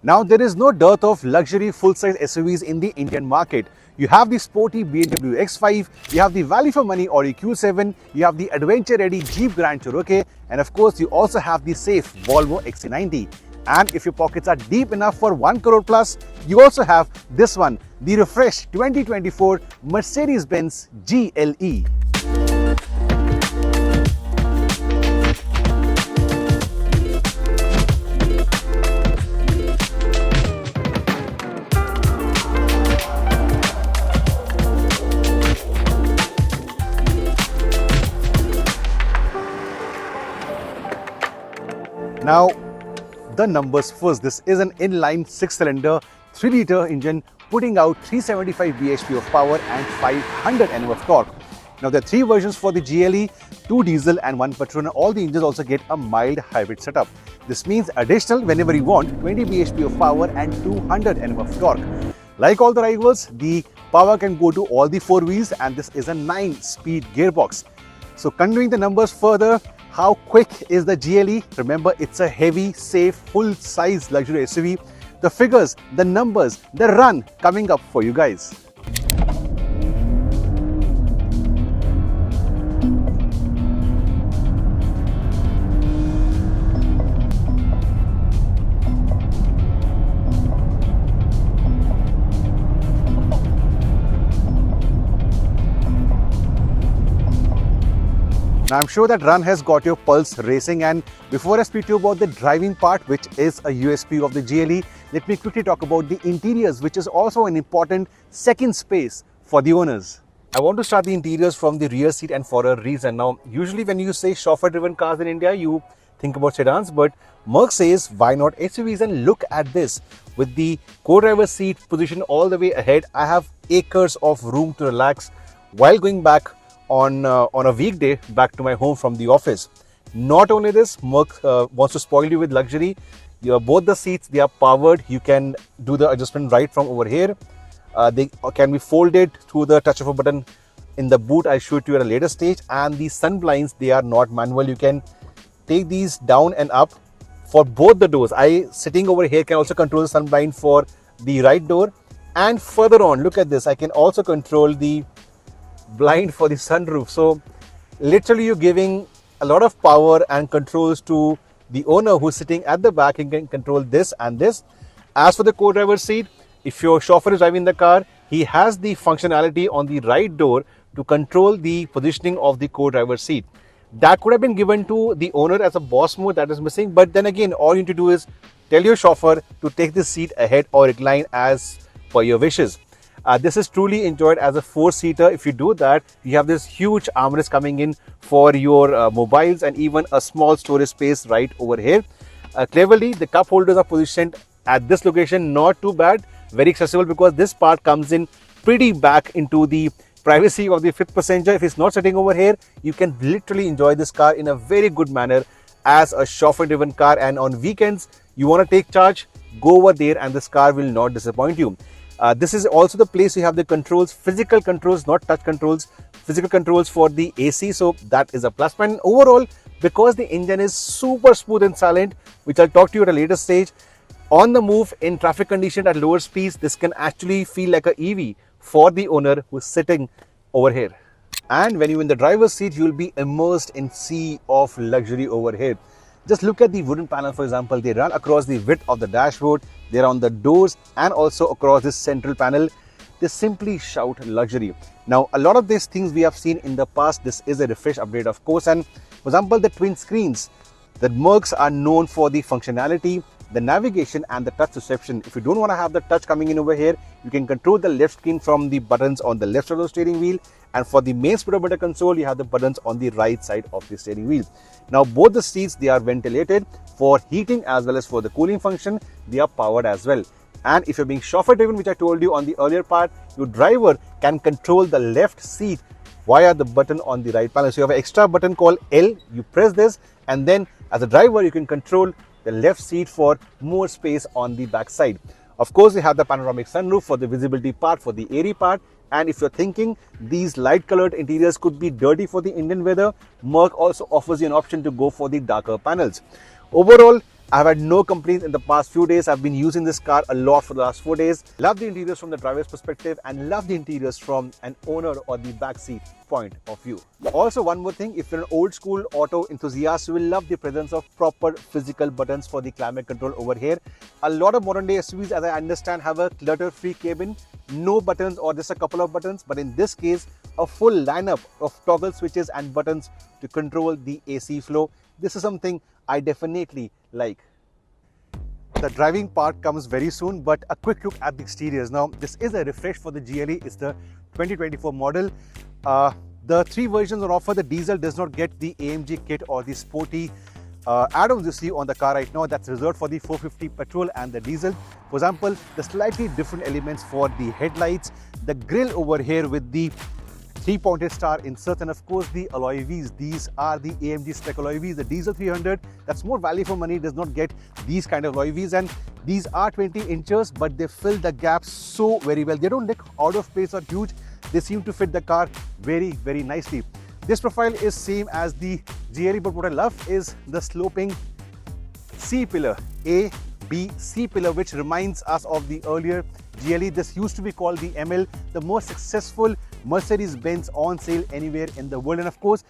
Now, there is no dearth of luxury full-size SUVs in the Indian market. You have the sporty BMW X5, you have the value for money Audi Q7, you have the adventure-ready Jeep Grand Cherokee, and of course, you also have the safe Volvo XC90. And if your pockets are deep enough for 1 crore plus, you also have this one, the refreshed 2024 Mercedes-Benz GLE. Now, the numbers first. This is an inline 6-cylinder 3-liter engine putting out 375 bhp of power and 500 Nm of torque. Now, there are 3 versions for the GLE, 2 diesel and 1 petrol, and all the engines also get a mild hybrid setup. This means additional whenever you want 20 bhp of power and 200 Nm of torque. Like all the rivals, the power can go to all the 4 wheels, and this is a 9-speed gearbox. So, continuing the numbers further, how quick is the GLE? Remember, it's a heavy, safe, full-size luxury SUV. The figures, the numbers, the run coming up for you guys. Now, I'm sure that run has got your pulse racing, and before I speak to you about the driving part, which is a USP of the GLE, let me quickly talk about the interiors, which is also an important second space for the owners. I want to start the interiors from the rear seat, and for a reason. Now, usually when you say chauffeur-driven cars in India, you think about sedans, but Merc says, why not SUVs? And look at this. With the co-driver seat positioned all the way ahead, I have acres of room to relax while going back on a weekday back to my home from the office. Not only this, Merc wants to spoil you with luxury. Both the seats, they are powered. You can do the adjustment right from over here. They can be folded through the touch of a button in the boot. I'll show it to you at a later stage. And the sun blinds, they are not manual. You can take these down and up for both the doors. Sitting over here, can also control the sun blind for the right door. And further on, look at this. I can also control the blind for the sunroof. So literally you're giving a lot of power and controls to the owner who's sitting at the back. He can control this and this. As for the co-driver seat, if your chauffeur is driving the car, he has the functionality on the right door to control the positioning of the co-driver seat. That could have been given to the owner as a boss mode, that is missing. But then again, all you need to do is tell your chauffeur to take the seat ahead or recline as per your wishes. This is truly enjoyed as a 4-seater. If you do that, you have this huge armrest coming in for your mobiles and even a small storage space right over here. Cleverly, the cup holders are positioned at this location. Not too bad, very accessible, because this part comes in pretty back into the privacy of the 5th passenger. If he's not sitting over here, you can literally enjoy this car in a very good manner as a chauffeur-driven car. And on weekends, you want to take charge, go over there and this car will not disappoint you. This is also the place you have the controls, physical controls, not touch controls, physical controls for the AC. So that is a plus point. Overall, because the engine is super smooth and silent, which I'll talk to you at a later stage, on the move in traffic condition at lower speeds, this can actually feel like an EV for the owner who's sitting over here. And when you're in the driver's seat, you'll be immersed in sea of luxury over here. Just look at the wooden panel, for example. They run across the width of the dashboard. They're on the doors and also across this central panel. They simply shout luxury. Now, a lot of these things we have seen in the past. This is a refresh upgrade, of course. And for example, the twin screens. The Mercs are known for the functionality, the navigation and the touch reception. If you don't want to have the touch coming in over here, you can control the left screen from the buttons on the left side of the steering wheel. And for the main speedometer console, you have the buttons on the right side of the steering wheel. Now, both the seats, they are ventilated for heating as well as for the cooling function. They are powered as well. And if you're being chauffeur driven, which I told you on the earlier part, your driver can control the left seat via the button on the right panel. So you have an extra button called L. You press this, and then as a driver, you can control the left seat for more space on the back side. Of course, you have the panoramic sunroof for the visibility part, for the airy part. And if you're thinking these light colored interiors could be dirty for the Indian weather, Merc also offers you an option to go for the darker panels. Overall, I've had no complaints in the past few days. I've been using this car a lot for the last 4 days. Love the interiors from the driver's perspective and love the interiors from an owner or the backseat point of view. Also, one more thing, if you're an old school auto enthusiast, you will love the presence of proper physical buttons for the climate control over here. A lot of modern day SUVs, as I understand, have a clutter-free cabin, no buttons or just a couple of buttons, but in this case, a full lineup of toggle switches and buttons to control the AC flow. This is something I definitely like. The driving part comes very soon, but a quick look at the exteriors. Now, this is a refresh for the GLE. It's the 2024 model. The 3 versions on offer. The diesel does not get the AMG kit or the sporty add-ons you see on the car right now. That's reserved for the 450 petrol and the diesel. For example, the slightly different elements for the headlights, the grille over here with the 3-pointed star inserts, and of course the alloy wheels. These are the AMG spec alloy wheels. The diesel 300, that's more value for money, does not get these kind of alloy wheels, and these are 20 inches, but they fill the gaps so very well. They don't look out of place or huge. They seem to fit the car very, very nicely. This profile is same as the GLE, but what I love is the sloping C pillar, A, B, C pillar, which reminds us of the earlier GLE. This used to be called the ML, the most successful Mercedes-Benz on sale anywhere in the world. And of course,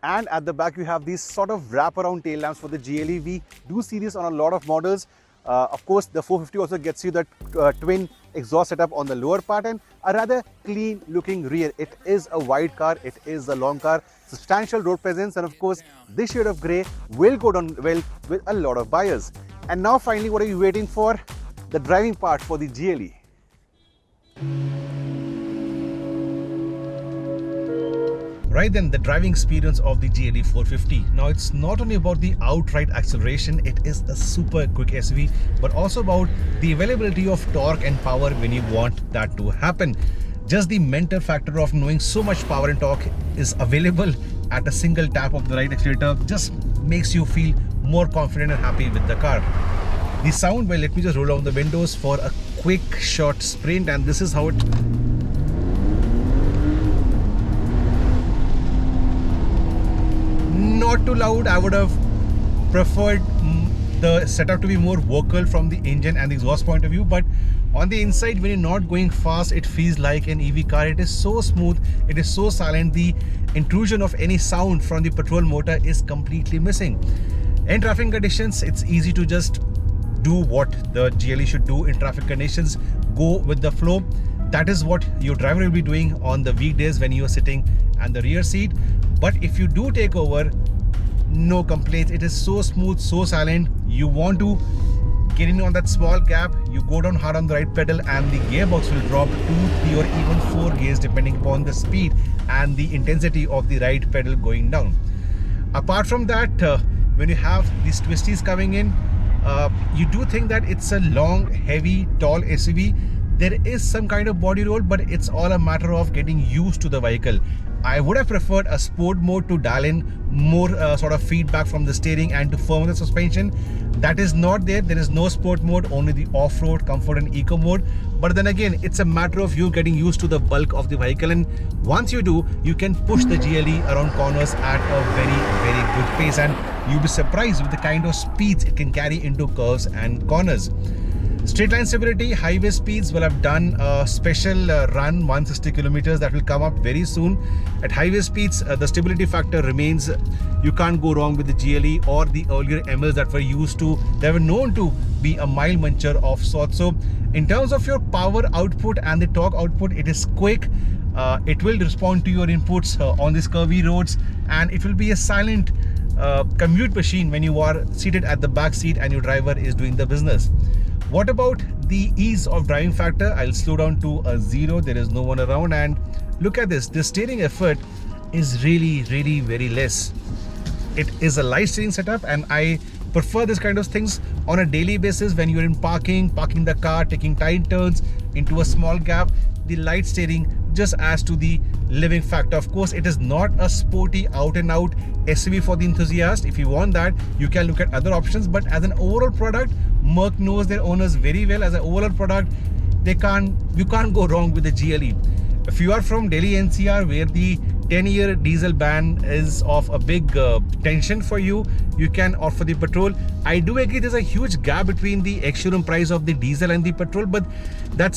and at the back you have these sort of wraparound tail lamps for the GLE. We do see this on a lot of models. Of course, the 450 also gets you the twin exhaust setup on the lower part and a rather clean looking rear. It is a wide car, it is a long car, substantial road presence, and of course this shade of grey will go down well with a lot of buyers. And now finally, what are you waiting for? The driving part for the GLE. Right then, the driving experience of the GLE 450. Now, it's not only about the outright acceleration, it is a super quick SUV, but also about the availability of torque and power when you want that to happen. Just the mental factor of knowing so much power and torque is available at a single tap of the right accelerator just makes you feel more confident and happy with the car. The sound, well, let me just roll down the windows for a quick short sprint, and this is how it... Not too loud. I would have preferred the setup to be more vocal from the engine and the exhaust point of view, but on the inside, when you're not going fast, it feels like an EV car. It is so smooth, it is so silent. The intrusion of any sound from the petrol motor is completely missing. In traffic conditions, it's easy to just do what the GLE should do in traffic conditions, go with the flow. That is what your driver will be doing on the weekdays when you are sitting at the rear seat. But if you do take over, no complaints. It is so smooth, so silent. You want to get in on that small gap, you go down hard on the right pedal and the gearbox will drop 2, 3 or even 4 gears depending upon the speed and the intensity of the right pedal going down. Apart from that, when you have these twisties coming in, you do think that it's a long, heavy, tall SUV. There is some kind of body roll, but it's all a matter of getting used to the vehicle. I would have preferred a sport mode to dial in more sort of feedback from the steering and to firm the suspension. That is not there. There is no sport mode, only the off-road, comfort and eco mode. But then again, it's a matter of you getting used to the bulk of the vehicle, and once you do, you can push the GLE around corners at a very, very good pace, and you'll be surprised with the kind of speeds it can carry into curves and corners. Straight line stability, highway speeds, well, I've done a special run 160 kilometers that will come up very soon. At highway speeds, the stability factor remains. You can't go wrong with the GLE or the earlier MLs that were used to. They were known to be a mile muncher of sorts. So in terms of your power output and the torque output, it is quick. It will respond to your inputs on these curvy roads, and it will be a silent commute machine when you are seated at the back seat and your driver is doing the business. What about the ease of driving factor? I'll slow down to a 0. There is no one around, and look at this. The steering effort is really very less. It is a light steering setup, and I prefer this kind of things on a daily basis when you're in parking the car, taking tight turns into a small gap. The light steering just adds to the living factor. Of course, it is not a sporty out and out SUV for the enthusiast. If you want that, you can look at other options, but as an overall product, Merc knows their owners very well. As an overall product, you can't go wrong with the GLE. If you are from Delhi NCR, where the 10-year diesel ban is of a big tension for you, you can opt for the petrol. I do agree there's a huge gap between the ex-showroom price of the diesel and the petrol, but that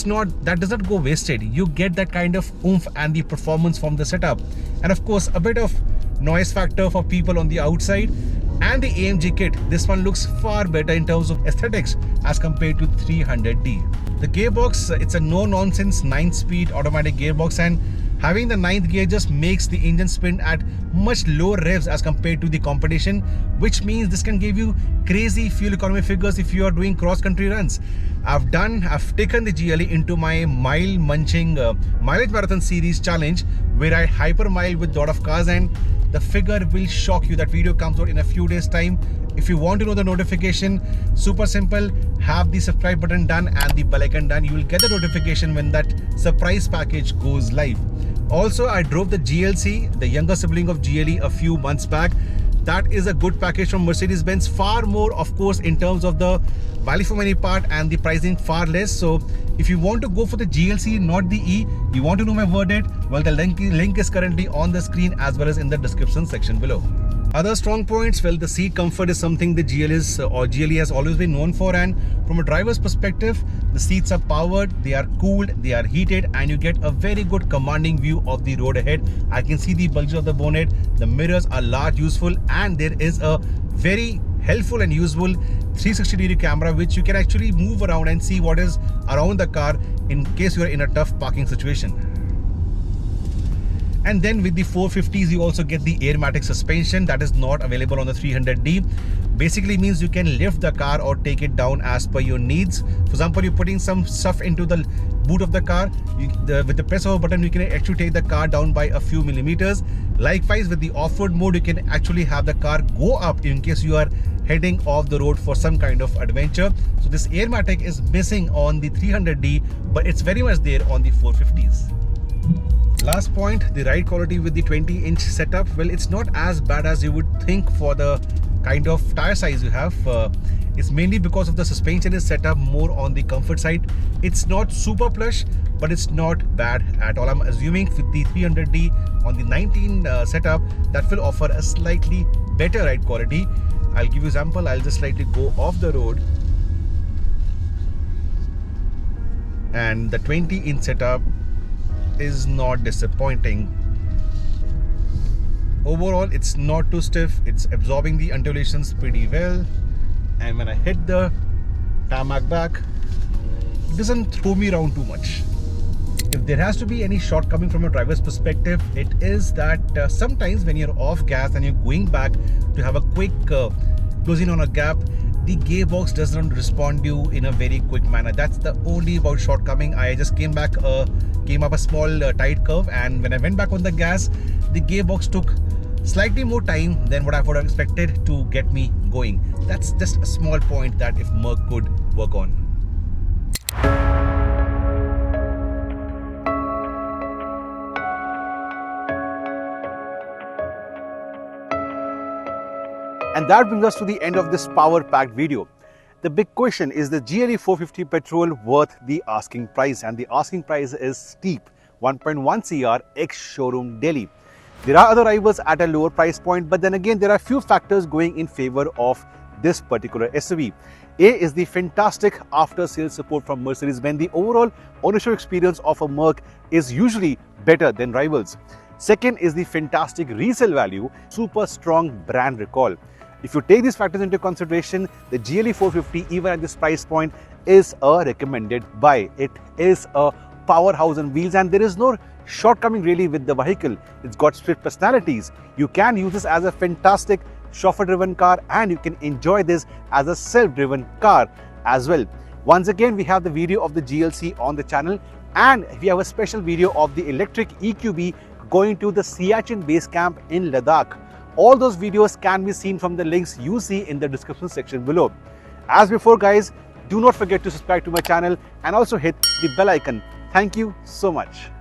does not go wasted. You get that kind of oomph and the performance from the setup, and of course a bit of noise factor for people on the outside. And the AMG kit, this one looks far better in terms of aesthetics as compared to 300D. The gearbox, it's a no-nonsense 9-speed automatic gearbox, and having the 9th gear just makes the engine spin at much lower revs as compared to the competition, which means this can give you crazy fuel economy figures if you are doing cross-country runs. I've taken the GLE into my mile-munching mileage marathon series challenge, where I hyper-mile with a lot of cars, and the figure will shock you. That video comes out in a few days time. If you want to know the notification, super simple, have the subscribe button done and the bell icon done. You will get the notification when that surprise package goes live. Also, I drove the GLC, the younger sibling of GLE, a few months back. That is a good package from Mercedes-Benz, far more of course in terms of the value for money part, and the pricing far less. So if you want to go for the GLC, not the E, you want to know my verdict, well, the link is currently on the screen as well as in the description section below. Other strong points, well, the seat comfort is something the GLE has always been known for, and from a driver's perspective, the seats are powered, they are cooled, they are heated, and you get a very good commanding view of the road ahead. I can see the bulges of the bonnet, the mirrors are large, useful, and there is a very helpful and useful 360-degree camera, which you can actually move around and see what is around the car in case you are in a tough parking situation. And then with the 450s, you also get the Airmatic suspension that is not available on the 300D. Basically means you can lift the car or take it down as per your needs. For example, you're putting some stuff into the boot of the car, with the press of a button, you can actually take the car down by a few millimeters. Likewise, with the off-road mode, you can actually have the car go up in case you are heading off the road for some kind of adventure. So this Airmatic is missing on the 300D, but it's very much there on the 450s. Last point, the ride quality with the 20-inch setup. Well, it's not as bad as you would think for the kind of tire size you have. It's mainly because of the suspension is set up more on the comfort side. It's not super plush, but it's not bad at all. I'm assuming with the 300D on the 19 setup, that will offer a slightly better ride quality. I'll give you an example. I'll just slightly go off the road, and the 20-inch setup is not disappointing. Overall, it's not too stiff, it's absorbing the undulations pretty well, and when I hit the tarmac back, it doesn't throw me around too much. If there has to be any shortcoming from a driver's perspective, it is that sometimes when you're off gas and you're going back to have a quick closing on a gap, the gearbox doesn't respond to you in a very quick manner. That's the only about shortcoming. I just came up a small tight curve, and when I went back on the gas, the gearbox took slightly more time than what I would have expected to get me going. That's just a small point that if Merc could work on. And that brings us to the end of this power-packed video. The big question is, the GLE 450 petrol worth the asking price? And the asking price is steep, 1.1 CR ex-showroom Delhi. There are other rivals at a lower price point, but then again there are few factors going in favor of this particular SUV. A is the fantastic after-sales support from Mercedes-Benz. The overall ownership experience of a Merc is usually better than rivals. Second is the fantastic resale value, super strong brand recall. If you take these factors into consideration, the GLE 450, even at this price point, is a recommended buy. It is a powerhouse on wheels, and there is no shortcoming really with the vehicle. It's got split personalities. You can use this as a fantastic chauffeur-driven car, and you can enjoy this as a self-driven car as well. Once again, we have the video of the GLC on the channel, and we have a special video of the electric EQB going to the Siachen base camp in Ladakh. All those videos can be seen from the links you see in the description section below. As before guys, do not forget to subscribe to my channel and also hit the bell icon. Thank you so much.